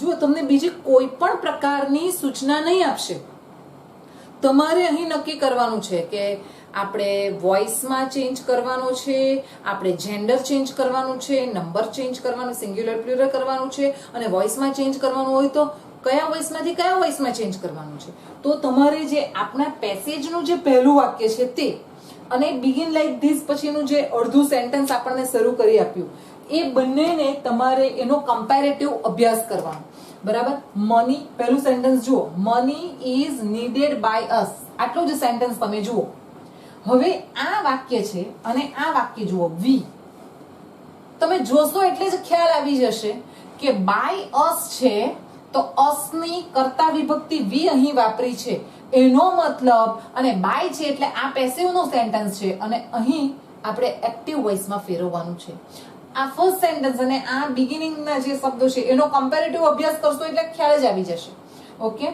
જુઓ, તમને બીજી કોઈ પણ પ્રકારની સૂચના નહીં આપશે. તમારે અહીં નક્કી કરવાનું છે કે આપણે વોઇસમાં ચેન્જ કરવાનો છે, આપણે જેન્ડર ચેન્જ કરવાનું છે, નંબર ચેન્જ કરવાનું, સિંગ્યુલર પ્લુરલ કરવાનું છે, અને વોઇસમાં ચેન્જ કરવાનું હોય તો કયા વોઇસમાંથી કયા વોઇસમાં ચેન્જ કરવાનું છે. તો તમારે જે આપણા પેસેજનું જે પહેલું વાક્ય છે તે અને બિગિન લાઈક ધીસ પછીનું જે અડધું સેન્ટેન્સ આપણને શરૂ કરી આપ્યું એ બંનેને તમારે એનો કમ્પેરેટિવ અભ્યાસ કરવાનો, બરાબર. મની, પહેલું સેન્ટેન્સ જુઓ, money is needed by us. આટલું જ સેન્ટેન્સ તમે જુઓ. હવે આ વાક્ય છે અને આ વાક્ય જુઓ, વી. તમે જોશો એટલે જ ખ્યાલ આવી જશે કે બાય અસ છે તો અસની કર્તા વિભક્તિ વી અહીં વાપરી છે, એનો મતલબ, અને બાય છે એટલે આ પેસિવ નો સેન્ટેન્સ છે અને અહીં આપણે એક્ટિવ વોઇસમાં ફેરવવાનું છે. આ ફર્સ્ટ સેન્ટેન્સ અને આ બિગિનિંગના જે શબ્દો છે એનો કમ્પેરેટિવ અભ્યાસ કરશો એટલે ખ્યાલ જ આવી જશે. ઓકે,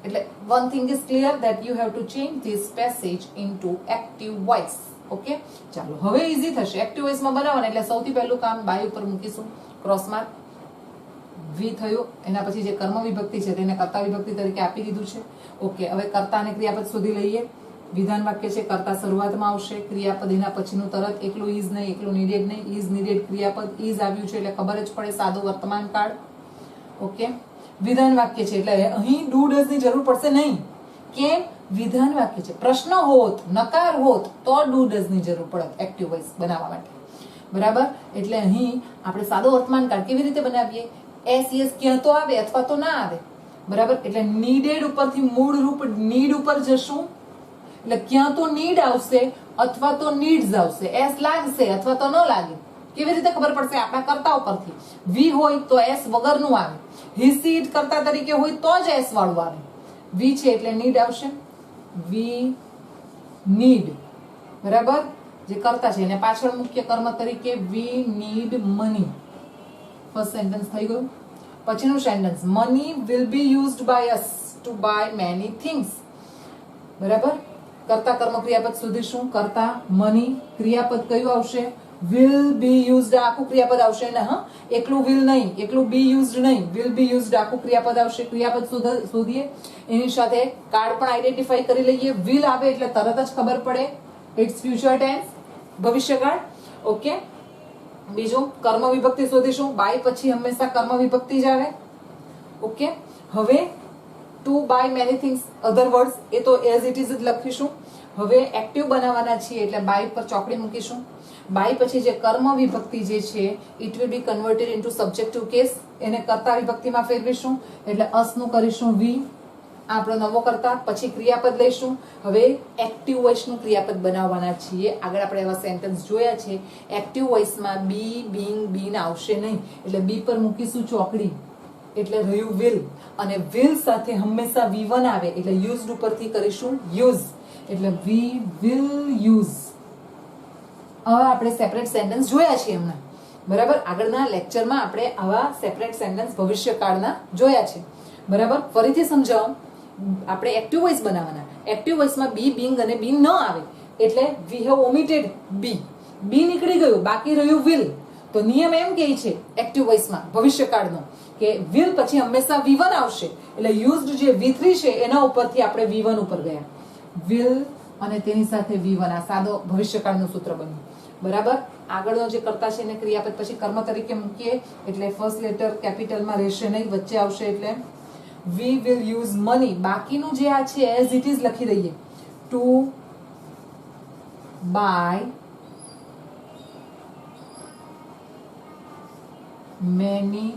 એટલે one thing is clear that you have to change this passage into active voice. Okay, ચાલો હવે ઈઝી થશે. એક્ટિવ વોઇસમાં બનાવવાનું એટલે સૌથી પહેલું કામ બાય ઉપર મૂકીશું, ક્રોસ માર્ક. વી થયું. એના પછી જે કર્મ વિભક્તિ છે તેને કર્તા વિભક્તિ તરીકે આપી દીધું છે. ઓકે, હવે કર્તા અને ક્રિયાપદ શોધી લઈએ. વિધાન વાક્ય છે, કર્તા શરૂઆતમાં આવશે, ક્રિયાપદ એના પછીનું તરત. એકલું ઇઝ નહીં, એકલું નીડેડ નહીં. ઇઝ નીડેડ ક્રિયાપદ, ઇઝ આવ્યું છે એટલે ખબર જ પડે, સાદો વર્તમાન કાળ. ઓકે, વિધાન વાક્ય છે એટલે અહીં ડુ ડઝ ની જરૂર પડશે નહીં. કેમ? વિધાન વાક્ય છે. પ્રશ્ન હોત, નકાર હોત તો ડુ ડઝ ની જરૂર પડત એક્ટિવ વોઇસ બનાવવા માટે. બરાબર? એટલે અહીં આપણે સાદો વર્તમાન કાળ કેવી રીતે બનાવીએ? એસ યસ ક્યાં તો આવે અથવા તો ના આવે. બરાબર? એટલે નીડેડ ઉપરથી મૂળ રૂપ નીડ ઉપર જશું એટલે ક્યાં તો નીડ આવશે અથવા તો નીડ્સ આવશે. એસ લાગશે અથવા તો ન લાગે. કેવી રીતે ખબર પડશે? આપણા કર્તા ઉપરથી. વી હોય તો એસ વગરનું આવે. હી સી ઇટ કર્તા તરીકે હોય તો જ એસ વાળું આવે. વી છે એટલે નીડ આવશે. We need. બરાબર? જે કર્તા છે એને પાછળ મુખ્ય કર્મ તરીકે we need money. First sentence થઈ ગયું. પછીનું sentence, money will be used by us to by many things. બરાબર? કર્તા કર્મ ક્રિયાપદ શોધીશું. કર્તા મની, ક્રિયાપદ કયું આવશે? Will be used. આખું ક્રિયાપદ આવશે ને? હા, એકલું વિલ નહીં, એકલું બી યુઝડ નહીં, વિલ બી યુઝડ આખું ક્રિયાપદ આવશે. ક્રિયાપદ શોધીએ. એની સાથે કાર્ડ પણ આઈડેન્ટિફાઈ કરી લઈએ. વિલ આવે એટલે તરત જ ખબર પડે ઇટ્સ ફ્યુચર ટેન્સ, ભવિષ્યકાળ. ઓકે, બીજું કર્મ વિભક્તિ શોધીશું. બાય પછી હંમેશા કર્મ વિભક્તિ જ આવે. ઓકે, હવે to by many things other words એ તો એઝ ઇટ ઇઝ જ લખીશું. હવે એક્ટિવ બનાવવાના છીએ એટલે બાય પર ચોકડી મૂકીશું. બાય પછી જે કર્મ વિભક્તિ જે છે it will be converted into subjective case. એને કર્તા વિભક્તિમાં ફેરવીશું એટલે અસનું કરીશું વી, આપણો નવો કર્તા. પછી ક્રિયાપદ લઈશું. હવે એક્ટિવ વોઇસનું ક્રિયાપદ બનાવવાના છીએ. આગળ આપણે એવા સેન્ટેન્સ જોયા છે. એક્ટિવ વોઇસમાં બી, બીંગ, બીન આવશે નહીં એટલે બી પર મૂકીશું ચોકડી એટલે રહ્યું વિલ. અને વિલ સાથે હંમેશા V1 આવે એટલે યુઝડ ઉપરથી કરીશું યુઝ એટલે વી વિલ યુઝ. હવે આપણે સેપરેટ સેન્ટેન્સ જોયા છે હમણાં. બરાબર? આગળના લેક્ચરમાં આપણે આવા સેપરેટ સેન્ટેન્સ ભવિષ્યકાળના જોયા છે. બરાબર? ફરીથી સમજાવો. આપણે એક્ટિવ વોઇસ બનાવવાના. એક્ટિવ વોઇસમાં બી, બીંગ અને બીન ન આવે એટલે વી હેવ ઓમિટેડ બી. બી નીકળી ગયું, બાકી રહ્યું વિલ. તો નિયમ એમ કહે છે એક્ટિવ વોઇસમાં ભવિષ્યકાળનો કે વિલ પછી હંમેશા V1 આવશે એટલે યુઝડ જે V3 છે એના ઉપરથી આપણે V1 ઉપર ગયા. વિલ અને તેની સાથે V1 આ સાદો ભવિષ્યકાળનું સૂત્ર બન્યું. બરાબર? આગળનો જે કર્તા છે એને ક્રિયાપદ પછી કર્મ તરીકે મૂકીએ એટલે ફર્સ્ટ લેટર કેપિટલમાં રહેશે નહીં, વચ્ચે આવશે એટલે વી વિલ યુઝ મની. બાકીનું જે આ છે એઝ ઇટ ઇઝ લખી દઈએ. To by many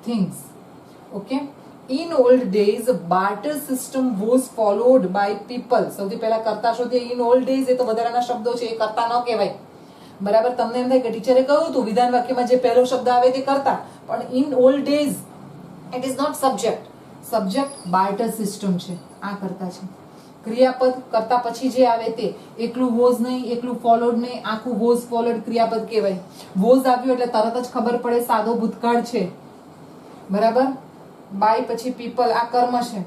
things. Okay, in old days barter system was followed by people. સૌથી પહેલા કર્તા શોધીએ. in old days એ તો વધારાના શબ્દો છે, એ કર્તા ન કહેવાય. બરાબર? તમને એમ થાય કે ટીચરે કહ્યું હતું વિધાન વાક્યમાં જે પહેલો શબ્દ આવે તે કર્તા, પણ in old days it is not subject. Subject barter system છે, આ કર્તા છે. ક્રિયાપદ કર્તા પછી જે આવે તે એકલું વોઝ નહીં, એકલું ફોલોડ નહીં, આખું વોઝ ફોલોડ ક્રિયાપદ કહેવાય. વોઝ આવ્યું એટલે તરત જ ખબર પડે સાદો ભૂતકાળ છે. બરાબર? બાય પછી પીપલ આ કર્મ છે.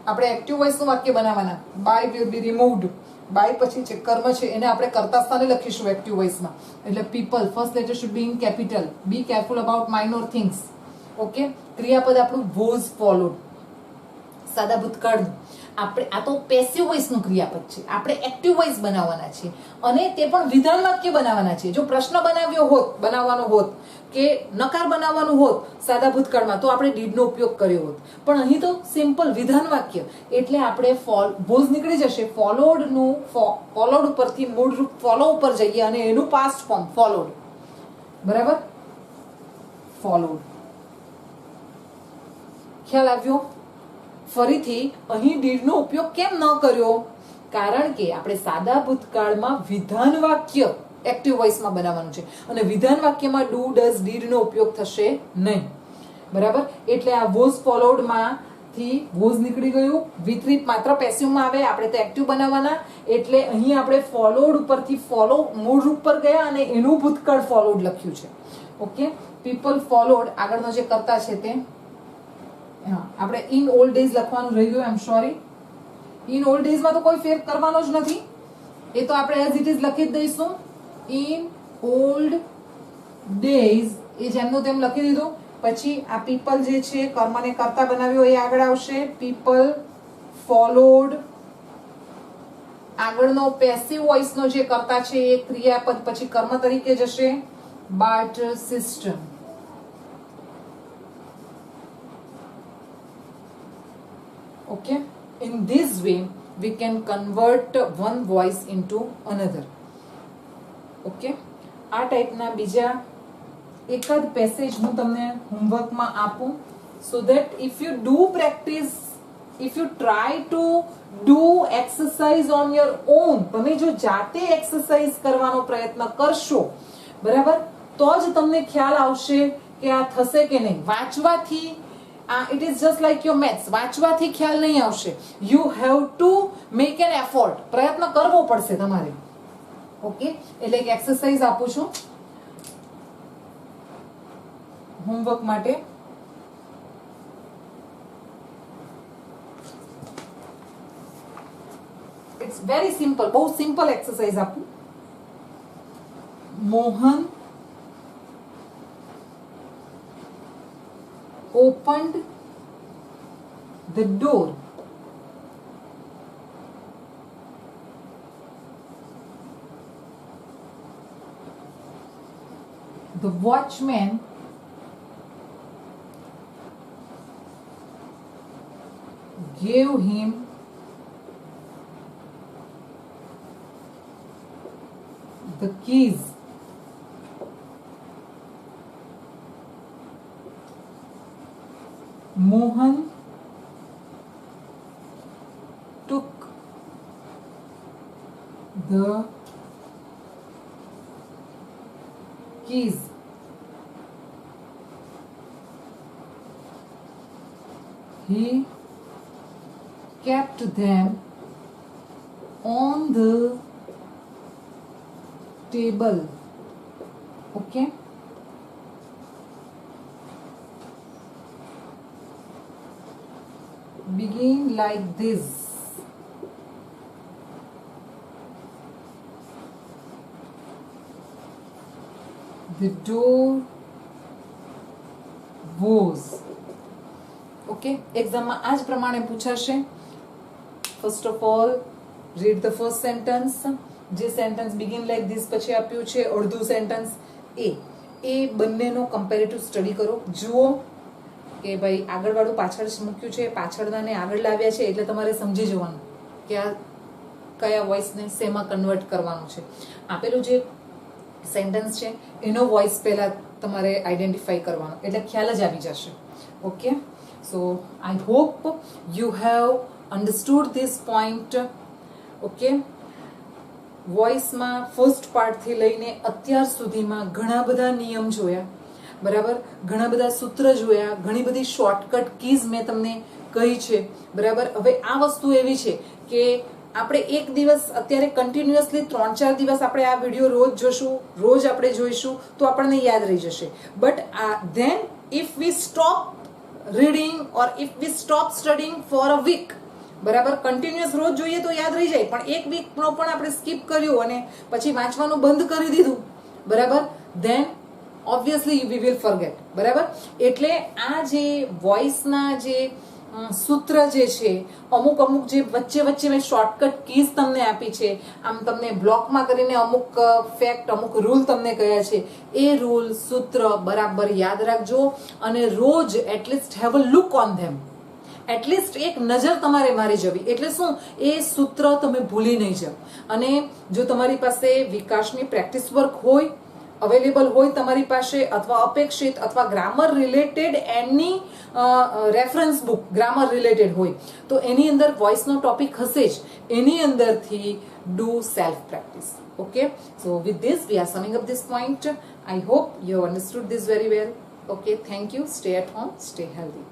આપણે એક્ટિવ વોઇસ નું વાક્ય બનાવવાના. By will be removed. By પછી જે કર્મ છે એને આપણે કર્તા સ્થાને લખીશું એક્ટિવ વોઇસમાં એટલે people. First letter should be in capital. Be careful about minor things. Okay, ક્રિયાપદ આપણું વોઝ ફોલોડ, સાદા ભૂતકાળનું. આપણે આ તો પેસિવ વોઇસ નું ક્રિયાપદ છે, આપણે એક્ટિવ વોઇસ બનાવવાના છે અને તે પણ વિધાન વાક્ય બનાવવાના છે. જો પ્રશ્ન બનાવવાનો હોત કે નકાર બનાવવાનું હોત સાદા ભૂતકાળમાં તો આપણે ડીડ નો ઉપયોગ કર્યો હોત, પણ અહીં તો સિમ્પલ વિધાન વાક્ય એટલે આપણે વોઝ નીકળી જશે. ફોલોડ નું ફોલોડ ઉપરથી મૂળ રૂપ ફોલો ઉપર જઈએ અને એનું પાસ્ટ ફોર્મ ફોલોડ. બરાબર? ફોલોડ. ખ્યાલ આવ્યો? ફરીથી અહીં ડીડ નો ઉપયોગ કેમ ન કર્યો? કારણ કે આપણે સાદા ભૂતકાળમાં વિધાન વાક્ય એક્ટિવ વોઇસમાં બનાવવાનું છે અને વિધાન વાક્યમાં ડુ ડઝ ડીડ નો ઉપયોગ થશે નહીં. બરાબર? એટલે આ વોઝ ફોલોડ માંથી વોઝ નીકળી ગયું. V3 માત્ર પેસિવમાં આવે, આપણે તો એક્ટિવ બનાવવાના એટલે અહીં આપણે ફોલોડ ઉપરથી ફોલો મૂળ રૂપ પર ગયા અને એનું ભૂતકાળ ફોલોડ લખ્યું છે. ઓકે, પીપલ ફોલોડ આગળનો જે કર્તા છે તે આપણે ઇન ઓલ્ડ ડેઝ લખવાનું રહી ગયું. આઈ એમ સોરી. ઇન ઓલ્ડ ડેઝમાં તો કોઈ ફેર કરવાનો જ નથી. એ તો આપણે એઝ ઇટ ઇઝ લખી જ દઈશું. ઇન ઓલ્ડ ડેઝ એ જેમનું તેમ લખી દીધું. પછી આ પીપલ જે છે કર્મને કર્તા બનાવ્યો એ આગળ આવશે. People followed. આગળનો પેસિવ વોઇસ નો જે કર્તા છે એ ક્રિયાપદ પછી કર્મ તરીકે જશે. Barter system. Okay, in this way we can convert one voice into another. Okay, આ ટાઈપના બીજા એકાદ પેસેજ હું તમને હોમવર્કમાં આપું, so that if you do practice, if you try to do exercise on your own, તમે જો જાતે એક્સરસાઇઝ કરવાનો પ્રયત્ન કરશો બરાબર, તો જ તમને ખ્યાલ આવશે કે આ થશે કે નહીં. વાંચવાથી it is just like your maths. વાંચવાથી ખ્યાલ નહીં આવશે. You have to make an effort. પ્રયત્ન કરવો પડશે તમારે. ઓકે, એટલે એક એક્સરસાઇઝ આપું છું હોમવર્ક માટે. ઇટ્સ વેરી સિમ્પલ, બહુ સિમ્પલ એક્સરસાઇઝ આપું. Mohan opened the door. The watchman gave him the keys. Mohan took the keys. He kept them on the table. Okay. Begin like this. The door was. Okay, એક્ઝામમાં આ જ પ્રમાણે પૂછાશે. First of all read the first sentence. જે સેન્ટેન્સ બિગિન લાઈક ધીસ પછી આપ્યું છે અડધું સેન્ટેન્સ એ બંનેનો કમ્પેરેટિવ સ્ટડી કરો. જુઓ કે ભાઈ આગળવાળું પાછળ મૂક્યું છે, પાછળનાને આગળ લાવ્યા છે, એટલે તમારે સમજી જવાનું કે આ કયા વોઇસને શેમાં કન્વર્ટ કરવાનું છે. આપેલું જે સેન્ટેન્સ છે એનો વોઇસ પહેલા તમારે આઈડેન્ટિફાઈ કરવાનો, એટલે ખ્યાલ જ આવી જશે. Okay, so I hope you have understood this point. Okay, વોઇસમાં ફર્સ્ટ પાર્ટથી લઈને અત્યાર સુધીમાં ઘણા બધા નિયમ જોયા બરાબર, ઘણા બધા સૂત્ર જોયા, ઘણી બધી શોર્ટકટ કીઝ મેં તમને કહી છે બરાબર. હવે આ વસ્તુ એવી છે કે આપણે એક દિવસ અત્યારે કન્ટિન્યુઅસલી 3-4 દિવસ આપણે આ વિડીયો રોજ જોશું, રોજ આપણે જોઈશું તો આપણને યાદ રહી જશે. But then if we stop reading or if we stop studying for a week બરાબર, કન્ટિન્યુઅસ રોજ જોઈએ તો યાદ રહી જાય, પણ એક વીકનો પણ આપણે સ્કીપ કર્યું અને પછી વાંચવાનું બંધ કરી દીધું બરાબર, then obviously we will forget બરાબર. એટલે આ જે વોઇસના જે સૂત્ર જે છે અમુક જે વચ્ચે મેં શોર્ટકટ કીઝ તમને આપી છે, આમ તમને બ્લોકમાં કરીને અમુક ફેક્ટ, અમુક રૂલ તમને કહ્યા છે, એ રૂલ સૂત્ર બરાબર યાદ રાખજો અને રોજ at least have a look on them. At least એક નજર તમારે મારી જવી, એટલે શું એ સૂત્ર તમે ભૂલી નહીં જાઓ. અને જો તમારી પાસે વિકાસની પ્રેક્ટિસ વર્ક હોય, અવેલેબલ હોય તમારી પાસે, અથવા અપેક્ષિત અથવા ગ્રામર રિલેટેડ એની રેફરન્સ બુક ગ્રામર રિલેટેડ હોય તો એની અંદર વોઇસનો ટોપિક હશે જ, એની અંદરથી do self practice. Okay, so with this we are summing up this point. I hope you have understood this very well. Okay, thank you. Stay at home, stay healthy.